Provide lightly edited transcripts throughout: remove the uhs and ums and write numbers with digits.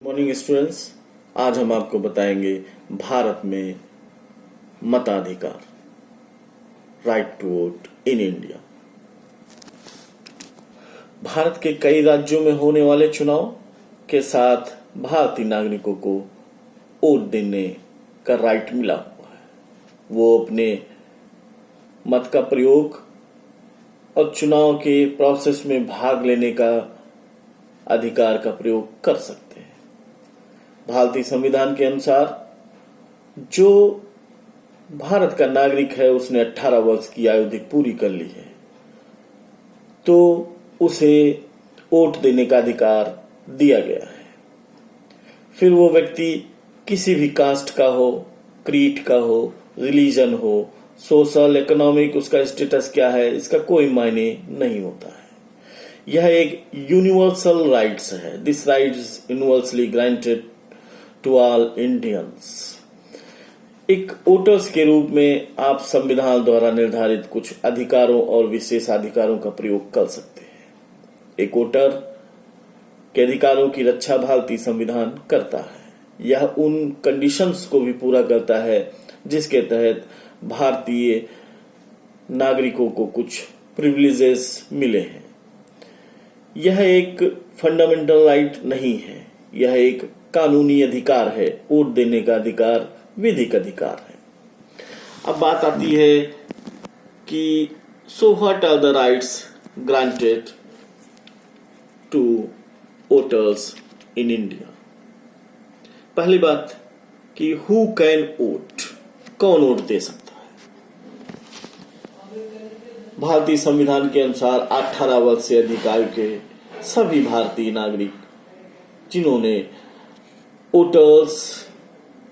Morning students, आज हम आपको बताएंगे भारत में मताधिकार, right to vote in India. Bharat के कई राज्यों में होने वाले चुनाव के साथ भारतीय नागरिकों को वोट देने का राइट मिला हुआ है। वो अपने मत का प्रयोग और चुनाव के प्रोसेस में भाग लेने का अधिकार का प्रयोग कर सकते हैं। भारतीय संविधान के अनुसार जो भारत का नागरिक है, उसने 18 वर्ष की आयु पूरी कर ली है, तो उसे वोट देने का अधिकार दिया गया है। फिर वो व्यक्ति किसी भी कास्ट का हो, क्रीड का हो, रिलीजन हो, सोशल इकोनॉमिक उसका स्टेटस क्या है, इसका कोई मायने नहीं होता है। यह एक यूनिवर्सल राइट्स है। This right is universally granted to all Indians. एक वोटर्स के रूप में आप संविधान द्वारा निर्धारित कुछ अधिकारों और विशेषाधिकारों का प्रयोग कर सकते हैं। एक वोटर के अधिकारों की रक्षा भारतीय संविधान करता है। यह उन कंडीशंस को भी पूरा करता है जिसके तहत भारतीय नागरिकों को कुछ प्रिविलेजेस मिले हैं। यह एक फंडामेंटल राइट नहीं है, यह एक कानूनी अधिकार है। वोट देने का अधिकार विधिक अधिकार है। अब बात आती है कि so what are the rights granted to voters in India. पहली बात कि हु कैन वोट, कौन वोट दे सकता है। भारतीय संविधान के अनुसार 18 वर्ष से अधिक आयु के सभी भारतीय नागरिक जिन्होंने वोटर्स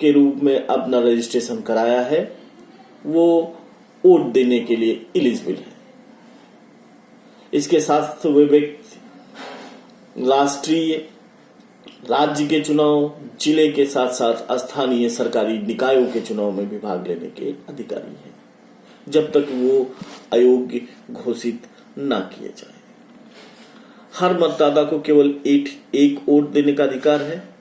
के रूप में अपना रजिस्ट्रेशन कराया है, वो वोट देने के लिए एलिजिबल है। इसके साथ वे व्यक्ति राष्ट्रीय, राज्य के चुनाव, जिले के साथ साथ स्थानीय सरकारी निकायों के चुनाव में भी भाग लेने के अधिकारी हैं, जब तक वो अयोग्य घोषित ना किए जाए। हर मतदाता को केवल एक वोट देने का अधिकार है।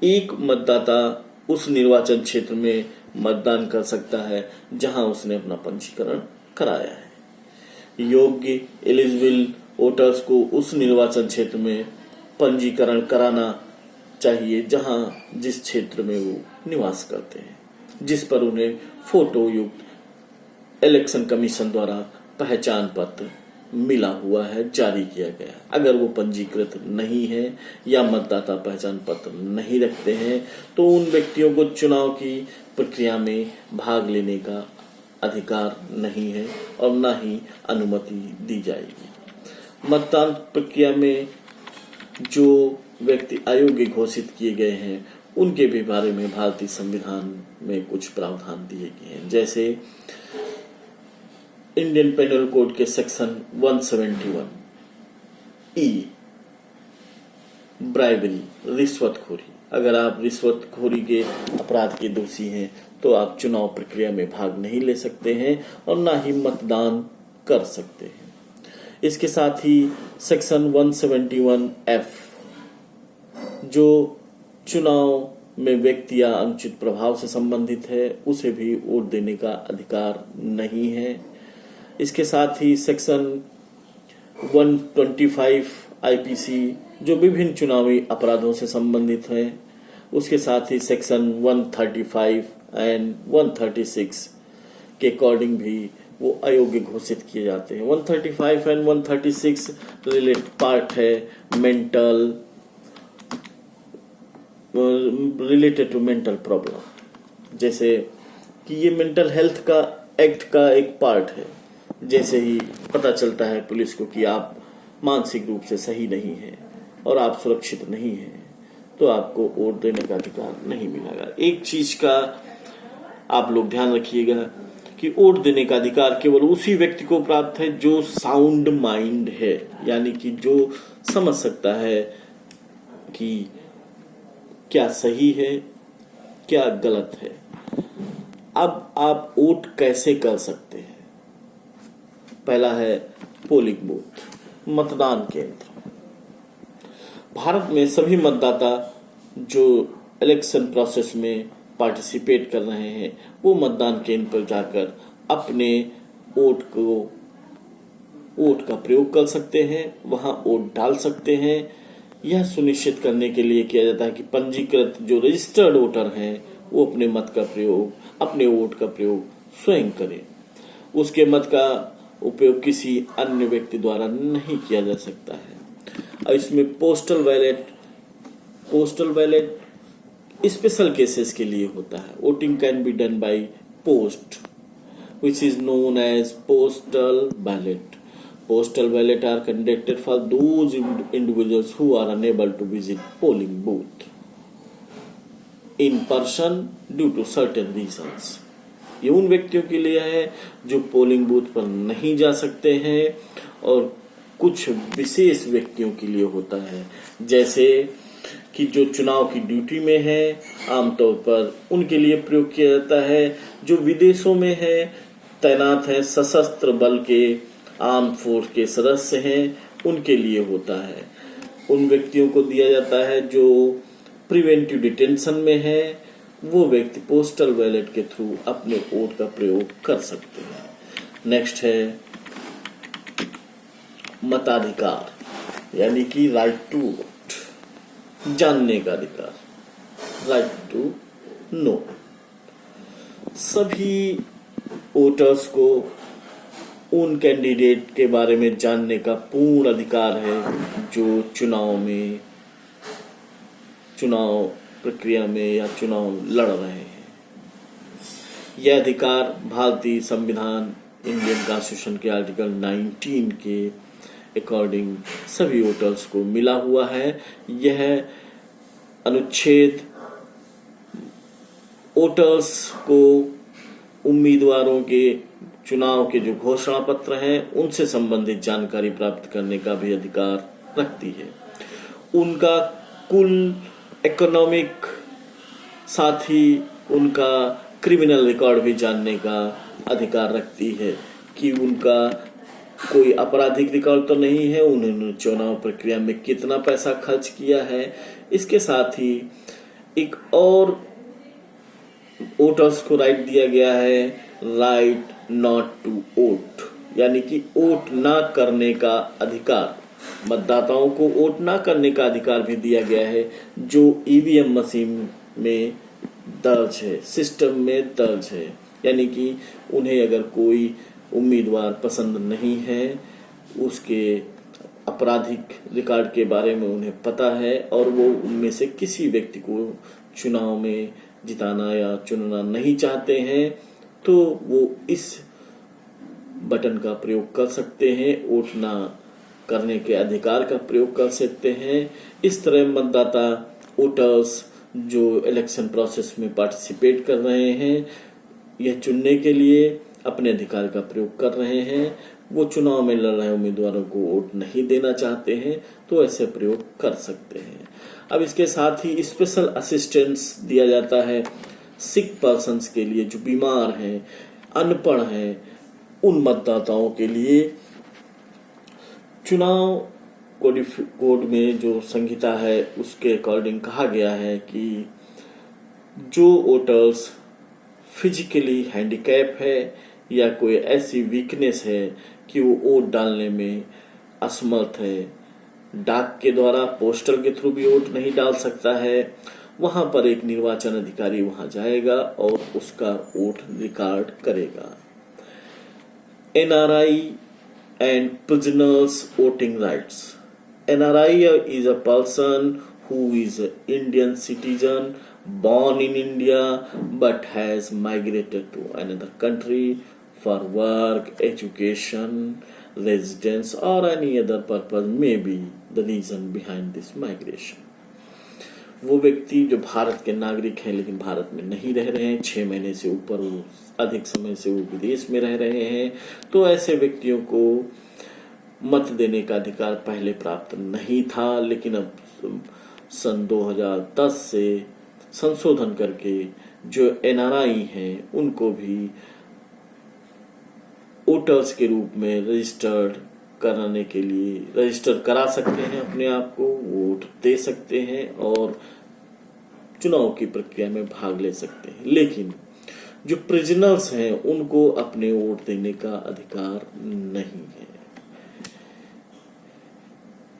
एक मतदाता उस निर्वाचन क्षेत्र में मतदान कर सकता है जहां उसने अपना पंजीकरण कराया है। योग्य एलिजिबल वोटर्स को उस निर्वाचन क्षेत्र में पंजीकरण कराना चाहिए जहां जिस क्षेत्र में वो निवास करते हैं, जिस पर उन्हें फोटो युक्त इलेक्शन कमीशन द्वारा पहचान पत्र मिला हुआ है, जारी किया गया है। अगर वो पंजीकृत नहीं है या मतदाता पहचान पत्र नहीं रखते हैं तो उन व्यक्तियों को चुनाव की प्रक्रिया में भाग लेने का अधिकार नहीं है और न ही अनुमति दी जाएगी। मतदान प्रक्रिया में जो व्यक्ति अयोग्य घोषित किए गए हैं उनके भी बारे में भारतीय संविधान में कुछ प्रावधान दिए गए हैं, जैसे इंडियन पेनल कोड के सेक्शन 171 ई, ब्राइबरी, रिश्वतखोरी। अगर आप रिश्वतखोरी के अपराध के दोषी हैं तो आप चुनाव प्रक्रिया में भाग नहीं ले सकते हैं और ना ही मतदान कर सकते हैं। इसके साथ ही सेक्शन 171 एफ, जो चुनाव में व्यक्ति या अनुचित प्रभाव से संबंधित है, उसे भी वोट देने का अधिकार नहीं है। इसके साथ ही सेक्शन 125 आईपीसी, जो विभिन्न चुनावी अपराधों से संबंधित है, उसके साथ ही सेक्शन 135 एंड 136 के अकॉर्डिंग भी वो अयोग्य घोषित किए जाते हैं। 135 एंड 136 रिलेटेड पार्ट है mental, related to mental problem, जैसे कि ये मेंटल हेल्थ का एक्ट का एक पार्ट है। जैसे ही पता चलता है पुलिस को कि आप मानसिक रूप से सही नहीं हैं और आप सुरक्षित नहीं हैं, तो आपको वोट देने का अधिकार नहीं मिलेगा। एक चीज का आप लोग ध्यान रखिएगा कि वोट देने का अधिकार केवल उसी व्यक्ति को प्राप्त है जो साउंड माइंड है, यानी कि जो समझ सकता है कि क्या सही है, क्या गलत है। अब आप वोट कैसे कर सकते हैं? पहला है पोलिंग बूथ, मतदान केंद्र। भारत में सभी मतदाता जो इलेक्शन प्रोसेस में पार्टिसिपेट कर रहे हैं वो मतदान केंद्र पर जाकर अपने वोट का प्रयोग कर सकते हैं, वहां वोट डाल सकते हैं। यह सुनिश्चित करने के लिए किया जाता है कि पंजीकृत जो रजिस्टर्ड वोटर हैं वो अपने मत का प्रयोग, अपने वोट का प्रयोग स्वयं करें। उसके मत का उपयोग किसी अन्य व्यक्ति द्वारा नहीं किया जा सकता है। और इसमें पोस्टल बैलेट स्पेशल केसेस के लिए होता है। Voting can be done by post which is known as postal ballot. Postal ballot are conducted for those individuals who are unable to visit polling booth in person due to certain reasons. ये उन व्यक्तियों के लिए है जो polling booth पर नहीं जा सकते हैं और कुछ विशेष व्यक्तियों के लिए होता है, जैसे कि जो चुनाव की ड्यूटी में है आमतौर पर उनके लिए प्रयोग किया जाता है। जो विदेशों में है, तैनात है, सशस्त्र बल के आर्म फोर्स के सदस्य हैं, उनके लिए होता है। उन व्यक्तियों को दिया जाता है जो प्रिवेंटिव डिटेंशन में है, वो व्यक्ति पोस्टल बैलेट के थ्रू अपने वोट का प्रयोग कर सकते हैं। नेक्स्ट है मताधिकार, यानी कि राइट टू वोट, जानने का अधिकार, राइट टू नो। सभी वोटर्स को उन कैंडिडेट के बारे में जानने का पूर्ण अधिकार है जो चुनाव प्रक्रिया में या चुनाव लड़ रहे हैं। यह अधिकार भारतीय संविधान, इंडियन कॉन्स्टिट्यूशन के आर्टिकल 19 के अकॉर्डिंग सभी वोटर्स को मिला हुआ है। यह अनुच्छेद वोटर्स को उम्मीदवारों के चुनाव के जो घोषणा पत्र हैं उनसे संबंधित जानकारी प्राप्त करने का भी अधिकार रखती है। उनका कुल इकोनॉमिक, साथ ही उनका क्रिमिनल रिकॉर्ड भी जानने का अधिकार रखती है कि उनका कोई आपराधिक रिकॉर्ड तो नहीं है, उन्होंने चुनाव प्रक्रिया में कितना पैसा खर्च किया है। इसके साथ ही एक और वोटर्स को राइट दिया गया है, राइट नॉट टू वोट, यानी कि वोट ना करने का अधिकार। मतदाताओं को वोट ना करने का अधिकार भी दिया गया है जो ईवीएम मशीन में दर्ज है, सिस्टम में दर्ज है। यानी कि उन्हें अगर कोई उम्मीदवार पसंद नहीं है, उसके आपराधिक रिकॉर्ड के बारे में उन्हें पता है और वो उनमें से किसी व्यक्ति को चुनाव में जिताना या चुनना नहीं चाहते हैं, तो वो इस बटन का प्रयोग कर सकते हैं, वोट ना करने के अधिकार का प्रयोग कर सकते हैं। इस तरह मतदाता वोटर्स जो इलेक्शन प्रोसेस में पार्टिसिपेट कर रहे हैं, यह चुनने के लिए अपने अधिकार का प्रयोग कर रहे हैं। वो चुनाव में लड़ रहे उम्मीदवारों को वोट नहीं देना चाहते हैं तो ऐसे प्रयोग कर सकते हैं। अब इसके साथ ही स्पेशल असिस्टेंस दिया जाता है सिक पर्सन्स के लिए, जो बीमार हैं, अनपढ़ हैं, उन मतदाताओं के लिए। चुनाव कोड में जो संहिता है उसके अकॉर्डिंग कहा गया है कि जो वोटर्स फिजिकली हैंडीकैप है या कोई ऐसी वीकनेस है कि वो वोट डालने में असमर्थ है, डाक के द्वारा, पोस्टल के थ्रू भी वोट नहीं डाल सकता है, वहां पर एक निर्वाचन अधिकारी वहां जाएगा और उसका वोट रिकॉर्ड करेगा। NRI and prisoners voting rights. NRI is a person who is an Indian citizen born in India but has migrated to another country for work, education, residence or any other purpose may be the reason behind this migration. वो व्यक्ति जो भारत के नागरिक हैं लेकिन भारत में नहीं रह रहे हैं, 6 महीने से ऊपर वो अधिक समय से वो विदेश में रह रहे हैं, तो ऐसे व्यक्तियों को मत देने का अधिकार पहले प्राप्त नहीं था, लेकिन अब सन 2010 से संशोधन करके जो NRI हैं उनको भी वोटर्स के रूप में रजिस्टर्ड कराने के लिए रजिस्टर करा सकते हैं अपने आप को, वोट दे सकते हैं और चुनाव की प्रक्रिया में भाग ले सकते हैं। लेकिन जो प्रिजनर्स हैं उनको अपने वोट देने का अधिकार नहीं है।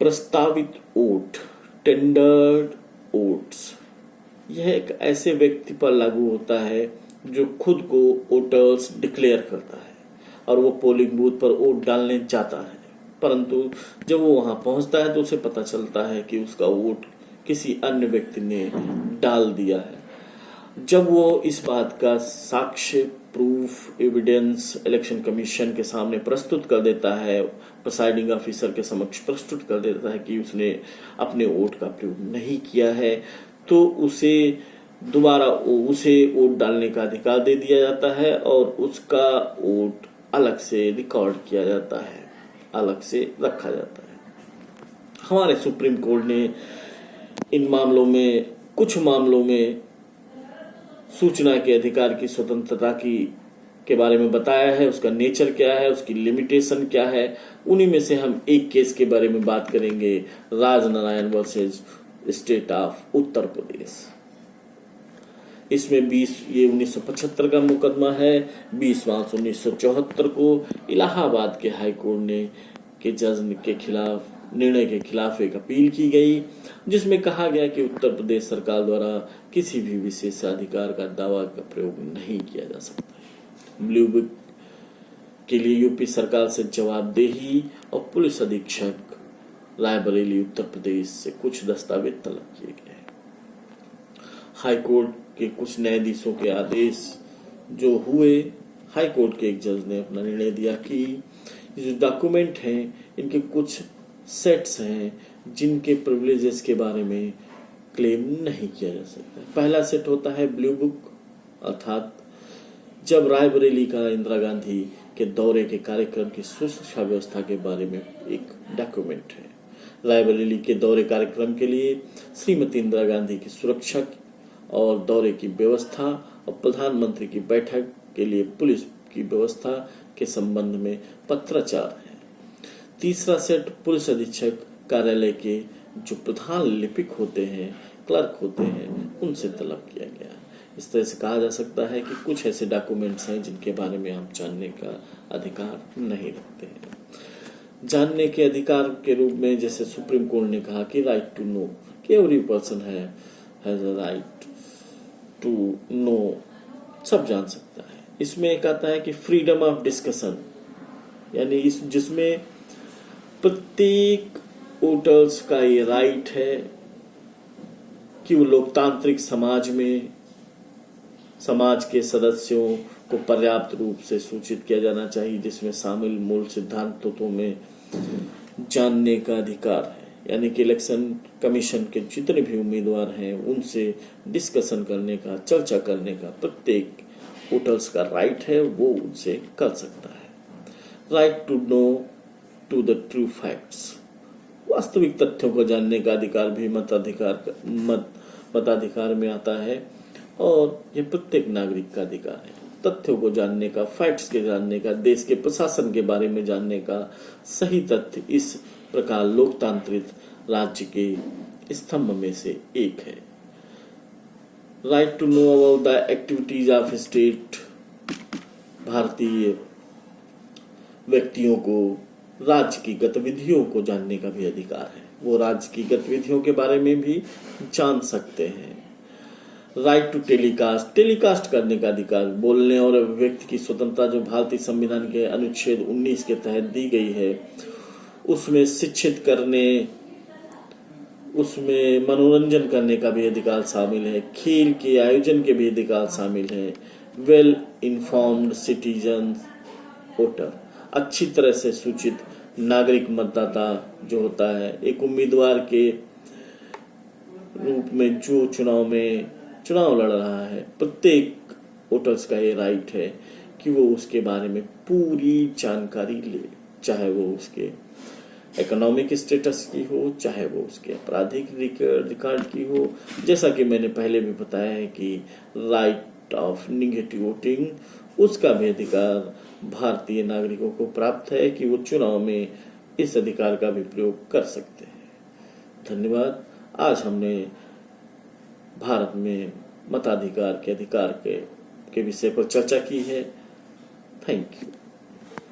प्रस्तावित वोट, टेंडर्ड वोट्स, यह एक ऐसे व्यक्ति पर लागू होता है जो खुद को वोटर्स डिक्लेयर करता है और वो पोलिंग बूथ पर वोट डालने जाता है, परंतु जब वो वहां पहुंचता है तो उसे पता चलता है कि उसका वोट किसी अन्य व्यक्ति ने डाल दिया है। जब वो इस बात का साक्ष्य, प्रूफ, एविडेंस इलेक्शन कमीशन के सामने प्रस्तुत कर देता है, प्रिसाइडिंग ऑफिसर के समक्ष प्रस्तुत कर देता है कि उसने अपने वोट का प्रयोग नहीं किया है, तो उसे दोबारा उसे वोट डालने का अधिकार दे दिया जाता है और उसका वोट अलग से रिकॉर्ड किया जाता है, अलग से रखा जाता है। हमारे सुप्रीम कोर्ट ने इन मामलों में, कुछ मामलों में सूचना के अधिकार की स्वतंत्रता के बारे में बताया है, उसका नेचर क्या है, उसकी लिमिटेशन क्या है। उन्हीं में से हम एक केस के बारे में बात करेंगे, Rajnarayan versus state of Uttar Pradesh. इसमें ये 1975 का मुकदमा है। 20 मार्च 1974 को इलाहाबाद के हाई कोर्ट ने के जज के खिलाफ निर्णय के खिलाफ एक अपील की गई, जिसमें कहा गया कि उत्तर प्रदेश सरकार द्वारा किसी भी विशेषाधिकार का दावा का प्रयोग नहीं किया जा सकता। ब्लू बुक के लिए यूपी सरकार से जवाबदेही और पुलिस अधीक्षक रायबरेली उत्तर प्रदेश से कुछ दस्तावेज तलब किए गए। हाई कोर्ट के कुछ न्यायाधीशों के आदेश जो हुए, हाई कोर्ट के एक जज ने अपना निर्णय दिया कि जो डॉक्यूमेंट हैं इनके कुछ सेट्स हैं जिनके प्रिविलेजेस के बारे में क्लेम नहीं किया जा सकता। पहला सेट होता है ब्लू बुक, अर्थात जब रायबरेली का इंदिरा गांधी के दौरे के कार्यक्रम की सुरक्षा व्यवस्था के बारे में एक डॉक्यूमेंट है। रायबरेली के दौरे कार्यक्रम के लिए श्रीमती इंदिरा गांधी की सुरक्षा और दौरे की व्यवस्था और प्रधानमंत्री की बैठक के लिए पुलिस की व्यवस्था के संबंध में पत्राचार है। तीसरा सेट पुलिस अधीक्षक कार्यालय के जो प्रधान लिपिक होते हैं, क्लर्क होते हैं, उनसे तलब किया गया। इस तरह से कहा जा सकता है कि कुछ ऐसे डॉक्यूमेंट्स हैं जिनके बारे में हम जानने का अधिकार नहीं रखते हैं। जानने के अधिकार के रूप में जैसे सुप्रीम कोर्ट ने कहा कि राइट टू नो, कि every person has a right to know, सब जान सकता है। इसमें एक आता है कि फ्रीडम ऑफ डिस्कशन, यानी जिसमें प्रत्येक वोटर्स का ये राइट है कि वो लोकतांत्रिक समाज में समाज के सदस्यों को पर्याप्त रूप से सूचित किया जाना चाहिए, जिसमें शामिल मूल सिद्धांतों में जानने का अधिकार है। यानी कि इलेक्शन कमीशन के जितने भी उम्मीदवार हैं उनसे डिस्कशन करने का, चर्चा करने का प्रत्येक वोटर्स का राइट है, वो उनसे कर सकता है। Right to know to the true facts, वास्तविक तथ्यों को जानने का अधिकार भी मताधिकार में आता है और यह प्रत्येक नागरिक का अधिकार है। तथ्यों को जानने का, फैक्ट्स के जानने का, देश के प्रशासन के बारे में जानने का सही तथ्य इस प्रकार लोकतांत्रिक राज्य के स्तंभ में से एक है। Right to know about the activities of state, भारतीय व्यक्तियों को राज्य की गतिविधियों को जानने का भी अधिकार है, वो राज्य की गतिविधियों के बारे में भी जान सकते हैं। राइट टू टेलीकास्ट, टेलीकास्ट करने का अधिकार, बोलने और अभिव्यक्ति की स्वतंत्रता जो भारतीय संविधान के अनुच्छेद 19 के तहत दी गई है, उसमें शिक्षित करने, उसमें मनोरंजन करने का भी अधिकार शामिल है, खेल के आयोजन के भी अधिकार शामिल है। वेल इन्फॉर्म्ड सिटीजन वोटर, अच्छी तरह से सूचित नागरिक मतदाता जो होता है, एक उम्मीदवार के रूप में जो चुनाव लड़ रहा है, प्रत्येक वोटर्स का ये राइट है कि वो उसके बारे में पूरी जानकारी ले, चाहे वो उसके इकोनॉमिक स्टेटस की हो, चाहे वो उसके आपराधिक रिकॉर्ड की हो। जैसा कि मैंने पहले भी बताया है कि राइट ऑफ नेगेटिव वोटिंग, उसका भी अधिकार भारतीय नागरिकों को प्राप्त है कि वो चुनाव में इस अधिकार का भी प्रयोग कर सकते हैं। धन्यवाद। आज हमने भारत में मताधिकार के अधिकार के विषय पर चर्चा की है। Thank you.